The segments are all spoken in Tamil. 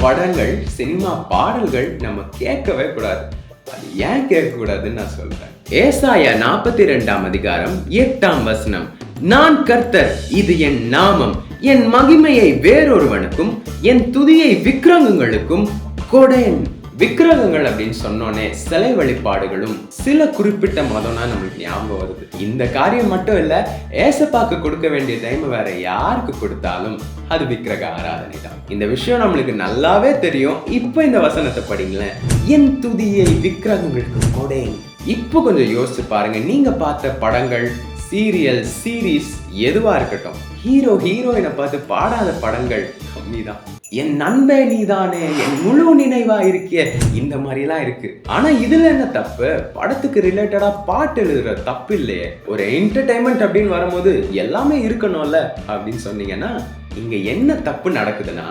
படங்கள், சினிமா பாடல்கள் நம்ம கேட்கவே கூடாது. அது ஏன் கேட்க கூடாதுன்னு நான் சொல்றேன். ஏசாயா 42 அதிகாரம் 8 நான் கர்த்தர், இது என் நாமம், என் மகிமையை வேறொருவனுக்கும் என் துதியை விக்கிரகங்களுக்கும் கொடேன். விக்கிரகங்கள் அப்படின்னு சொன்னோன்னே சிலை வழிபாடுகளும் சில குறிப்பிட்ட மதம்னா நம்மளுக்கு ஞாபகம் வருது. இந்த காரியம் மட்டும் இல்ல, ஏசப்பாக்கு கொடுக்க வேண்டிய டைம் வேற யாருக்கு கொடுத்தாலும் அது விக்கிரக ஆராதனை தான். இந்த விஷயம் நம்மளுக்கு நல்லாவே தெரியும். இப்ப இந்த வசனத்தை படிங்களேன். என் துதியை விக்கிரகங்களுக்கு கொடேன். இப்போ கொஞ்சம் யோசிச்சு பாருங்க. நீங்க பார்த்த படங்கள், சீரியல், சீரீஸ் எதுவா இருக்கட்டும், ஹீரோயினை பார்த்து பாடாத படங்கள் கம்மிதான். என் நண்பே நீதானே, என் முழு நினைவா இருக்கிய, இந்த மாதிரிலாம் இருக்கு. ஆனா இதுல என்ன தப்பு? படத்துக்கு ரிலேட்டடா பாட்டு எழுதுற தப்பு இல்லையே. ஒரு என்டர்டைன்மெண்ட் அப்படின்னு வரும்போது எல்லாமே இருக்கணும்ல அப்படின்னு சொன்னீங்கன்னா, இங்க என்ன தப்பு நடக்குதுன்னா,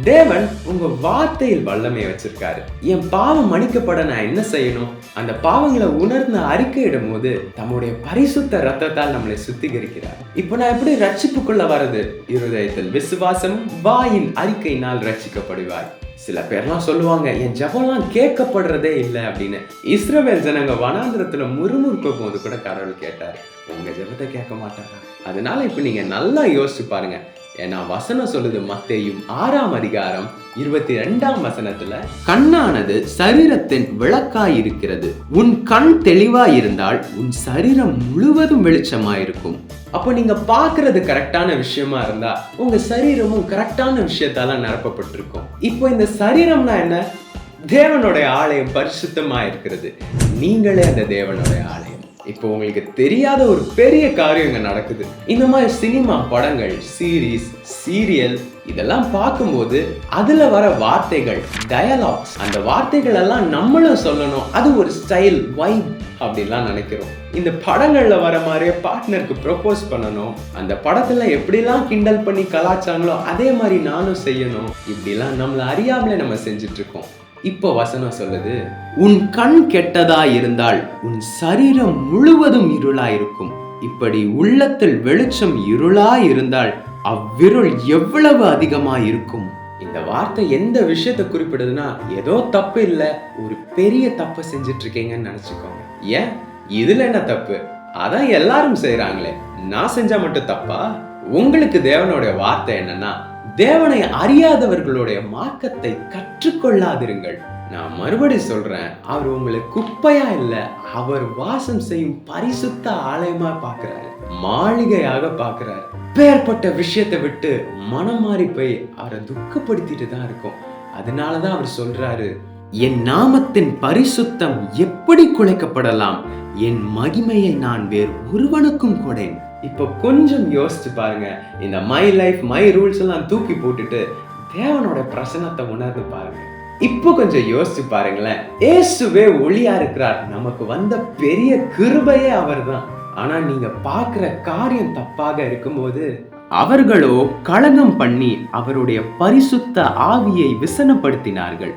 தேவன் உங்க வார்த்தையில் வல்லமை வச்சிருக்காரு. என் பாவம் மன்னிக்கப்பட நான் என்ன செய்யணும்? அந்த பாவங்களை உணர்ந்து அறிக்கையிடும் போது தம்முடைய பரிசுத்த ரத்தத்தால் நம்மளை சுத்திகரிக்கிறார். இப்போ நான் எப்படி ரட்சிப்புக்குள்ள வருது? இருதயத்தில் விசுவாசம், வாயின் அறிக்கையினால் ரட்சிக்கப்படுவார். சில பேர்லாம் சொல்லுவாங்க, என் ஜெபம்லாம் கேட்கப்படுறதே இல்லை அப்படின்னு. இஸ்ரவேல் ஜனங்க வனாந்திரத்துல முறுமுறுக்கும் போது கூட கடவுள் கேட்டாரு, உங்க ஜெபத்தை கேட்க மாட்டாரா? அதனால இப்ப நீங்க நல்லா யோசிச்சு பாருங்க. ஏன்னா வசனம் சொல்லுது, மத்தேயு 6 அதிகாரம் 22 கண்ணானது சரீரத்தின் விளக்காய் இருக்கிறது. உன் கண் தெளிவாய் இருந்தால் உன் சரீரம் முழுவதும் வெளிச்சமாயிருக்கும். அப்போ நீங்க பாக்குறது கரெக்டான விஷயமா இருந்தா உங்க சரீரமும் கரெக்டான விஷயத்தால நிரப்பப்பட்டிருக்கும். இப்போ இந்த சரீரம்னா என்ன? தேவனுடைய ஆலயம், பரிசுத்தமா இருக்கிறது. நீங்களே அந்த தேவனுடைய ஆலயம். இப்போ உங்களுக்கு தெரியாத ஒரு பெரிய காரியம் இங்க நடக்குது. இந்த மாதிரி சினிமா படங்கள், சீரீஸ், சீரியல் இதெல்லாம் பார்க்கும்போது அதுல வர வார்த்தைகள், டயலாக்ஸ், அந்த வார்த்தைகள் எல்லாம் நம்மளும் சொல்லணும். அது ஒரு ஸ்டைல், வைப் அப்படிலாம் நினைக்கிறோம். இந்த படங்கள்ல வர மாதிரியே பார்ட்னருக்கு ப்ரொபோஸ் பண்ணணும், அந்த படத்துல எப்படிலாம் கிண்டல் பண்ணி கலாச்சாங்களோ அதே மாதிரி நானும் செய்யணும். இப்படிலாம் நம்மள அறியாமலே நம்ம செஞ்சுட்டு இருக்கோம். இப்போ வசனம் சொல்லுது, உன் கண் கெட்டதா இருந்தால் உன் சரீரம் முழுவதும் இருளா இருக்கும். இப்படி உள்ளத்தில் வெளிச்சம் இருளா இருந்தால் அவ்விருள் எவ்வளவு அதிகமா இருக்கும். இந்த வார்த்தை எந்த விஷயத்தை குறிப்பிடுதுன்னா, ஏதோ தப்பு இல்லை, ஒரு பெரிய தப்பை செஞ்சுட்டு இருக்கீங்கன்னு நினைச்சுக்கோங்க. ஏன் இதுல என்ன தப்பு? அதான் எல்லாரும் செய்யறாங்களே, நான் செஞ்சா மட்டும் தப்பா? உங்களுக்கு தேவனுடைய வார்த்தை என்னன்னா, தேவனை அறியாதவர்களுடைய மார்க்கத்தை கற்றுக்கொள்ளாதிருங்கள். நான் மறுபடி சொல்றேன், அவர் உங்களை குப்பையா இல்ல, அவர் வாசம் செய்யும் பரிசுத்த ஆலயமா பார்க்கிறாரு, மாளிகையாக பார்க்கிறாரு. பேர்பட்ட விஷயத்தை விட்டு மனம் மாறி போய் அவரை துக்கப்படுத்திட்டு தான் இருக்கும். அதனாலதான் அவர் சொல்றாரு, என் நாமத்தின் பரிசுத்தம் எப்படி குலைக்கப்படலாம்? என் மகிமையை நான் வேறு ஒருவனுக்கும் கொடேன். இப்போ கொஞ்சம் யோசிச்சு பாருங்க. இந்த மை லைஃப், மை ரூல்ஸ் எல்லாம் தூக்கி போட்டுட்டு தேவனோட பிரசன்னத்தை உணர்ந்து பாருங்க. இப்போ கொஞ்சம் யோசிச்சு பாருங்களேன். இயேசுவே ஒளியா இருக்கிறார். நமக்கு வந்த பெரிய கிருபையே அவர்தான். ஆனா நீங்க பார்க்கிற காரியம் தப்பாக இருக்கும்போது, அவர்களோ கலகம் பண்ணி அவருடைய பரிசுத்த ஆவியை விசனப்படுத்தினார்கள்.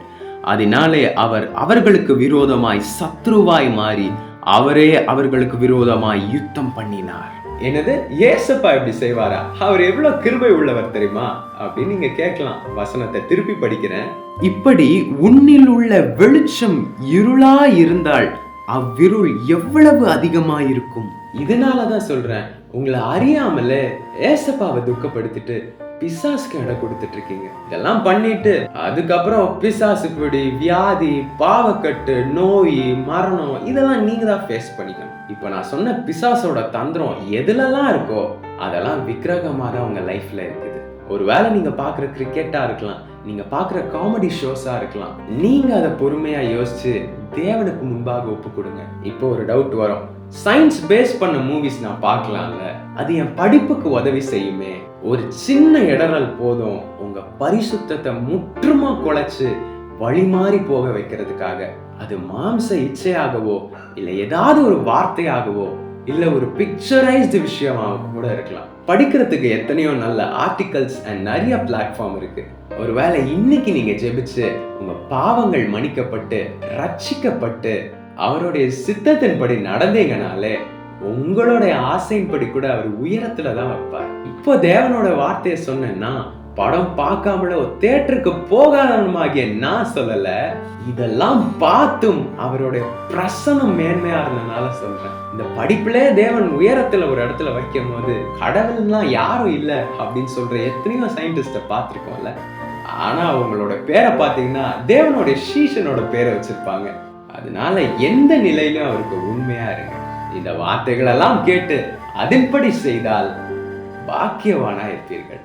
அதனாலே அவர் அவர்களுக்கு விரோதமாய் சத்ருவாய் மாறி அவரே அவர்களுக்கு விரோதமாய் யுத்தம் பண்ணினார். என்னது, ஏசப்பா இப்படி செய்வாரா? அவர் எவ்வளவு கிருபை உள்ளவர் தெரியுமா அப்படின்னு நீங்க கேட்கலாம். வசனத்தை திருப்பி படிக்கிறேன். இப்படி உன்னில் உள்ள வெளிச்சம் இருளா இருந்தால் அவ்விருள் எவ்வளவு அதிகமாயிருக்கும். இதனாலதான் சொல்றேன், உங்களை அறியாமலே ஏசப்பாவை துக்கப்படுத்திட்டு பிசாசுக்கு இடம் கொடுத்துட்டு இருக்கீங்க. இதெல்லாம் பண்ணிட்டு அதுக்கப்புறம் பிசாசு பிடி, வியாதி, பாவக்கட்டு, நோய், மரணம் இதெல்லாம் நீங்க தான் ஃபேஸ் பண்ணிக்கணும். இப்ப நான் சொன்ன பிசாசோட தந்திரம் எதுலலாம் இருக்கோ அதெல்லாம் விக்கிரகமா தான் உங்க லைஃப்ல இருக்குது. ஒருவேளை நீங்க பாக்குற கிரிக்கெட்டா இருக்கலாம், நீங்க பாக்குற காமெடி ஷோஸா இருக்கலாம். நீங்க அதை பொறுமையா யோசிச்சு தேவனுக்கு முன்பாக ஒப்பு கொடுங்க. இப்போ ஒரு டவுட் வரும், சயின்ஸ் பேஸ் பண்ண மூவிஸ் நான் பார்க்கலாம்ல, அது என் படிப்புக்கு உதவி செய்யுமே? ஒரு சின்ன இடரல் போதும் உங்க பரிசுத்தத்தை முற்றுமா குலைச்சு வழி மாறி போக வைக்கிறதுக்காக. அது மாம்ச இச்சையாகவோ இல்ல ஏதாவது ஒரு வார்த்தையாகவோ இல்ல ஒரு பிக்சரைஸ்டு விஷயமாக கூட இருக்கலாம். படிக்கிறதுக்கு எத்தனையோ நல்ல ஆர்டிகல்ஸ் அண்ட் நிறைய பிளாட்ஃபார்ம் இருக்கு. ஒருவேளை இன்னைக்கு நீங்க ஜெபிச்சு உங்க பாவங்கள் மன்னிக்கப்பட்டு ரட்சிக்கப்பட்டு அவருடைய சித்தத்தின்படி நடந்தீங்கனாலே உங்களுடைய ஆசையின்படி கூட அவர் உயரத்துலதான் வைப்பார். இப்போ தேவனோட வார்த்தையை சொன்னேன்னா படம் பார்க்காமலோ தியேட்டருக்கு போகாதவனுமாகிய நான் சொல்லல, இதெல்லாம் பார்த்தும் அவருடைய பிரசனம் மேன்மையா இருந்ததுனால சொல்றேன். இந்த படிப்புல தேவன் உயரத்துல ஒரு இடத்துல வைக்கும் போது கடவுள்லாம் யாரும் இல்ல அப்படின்னு சொல்ற எத்தனையோ சயின்டிஸ்ட பார்த்திருக்கோம்ல. ஆனா அவங்களோட பேரை பார்த்தீங்கன்னா தேவனுடைய சீஷனோட பேரை வச்சிருப்பாங்க. அதனால எந்த நிலையிலும் அவருக்கு உண்மையா இருங்க. இந்த வார்த்தைகள் எல்லாம் கேட்டு அதன்படி செய்தால் பாக்கியவானா இருப்பீர்கள்.